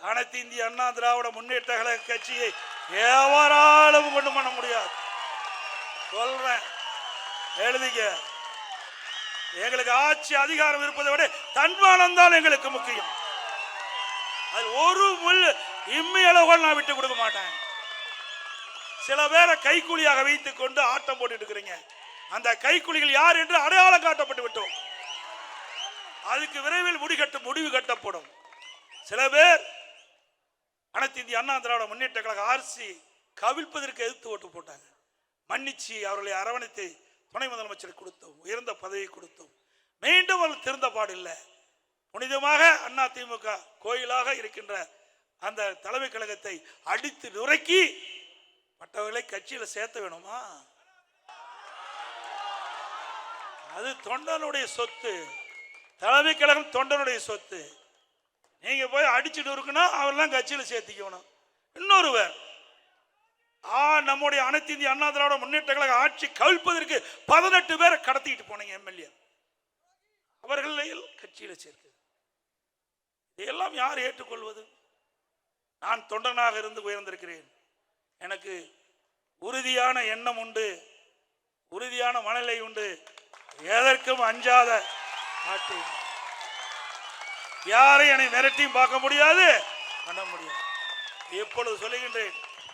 அனைத்து இந்திய அண்ணா திராவிட முன்னேற்ற கழக கட்சியை எவராலும் கொண்டு பண்ண முடியாது. சொல்றேன், எழுதிக்க. எங்களுக்கு ஆட்சி அதிகாரம் இருப்பதை விட தன்மானம் தான் எங்களுக்கு முக்கியம். அது ஒரு முள் இம்மி அளவுகள் நான் விட்டு கொடுக்க மாட்டேன். சில பேரை கைக்கூலியாக வைத்துக் கொண்டு ஆட்டம் போட்டு இருக்கிறீங்க. அந்த கைக்கூலிகள் யார் என்று அடையாளம் காட்டப்பட்டு விட்டோம். அதுக்கு விரைவில் முடிவு கட்டப்படும். சில பேர் அனைத்து இந்திய அண்ணா திராவிட முன்னேற்ற கழக ஆர்சி கவிழ்ப்பதற்கு எதிர்த்து ஓட்டு போட்டாங்க. மன்னிச்சு அவர்களை அரவணைத்து துணை முதலமைச்சர் கொடுத்தோம், உயர்ந்த பதவி கொடுத்தோம். மீண்டும் அவர்கள் திருந்த பாடில்லை. புனிதமாக அண்ணா திமுக கோயிலாக இருக்கின்ற அந்த தலைமை கழகத்தை அடித்து நுரைக்கி மற்றவர்களை கட்சியில் சேர்த்த வேணுமா? அது தொண்டனுடைய சொத்து. தலைமை கழகம் தொண்டனுடைய சொத்து. நீங்க போய் அடிச்சுட்டு இருக்கணும், அவரெல்லாம் கட்சியில் சேர்த்திக்கணும். இன்னொருவர் நம்முடைய அனைத்து இந்திய அண்ணா திராவிட முன்னேற்ற கழக ஆட்சி கவிழ்ப்பதற்கு 18 பேரை கடத்திட்டு போனீங்க எம்எல்ஏ. அவர்களை கட்சியில் சேர்க்க இதெல்லாம் யார் ஏற்றுக்கொள்வது? நான் தொண்டனாக இருந்து உயர்ந்திருக்கிறேன். எனக்கு உறுதியான எண்ணம் உண்டு, உறுதியான மனநிலை உண்டு. எதற்கும் அஞ்சாத மாட்டேன். யாரை என்னை மிரட்டியும் பார்க்க முடியாது, பண்ண முடியாது. எப்பொழுது சொல்லுகின்றேன்,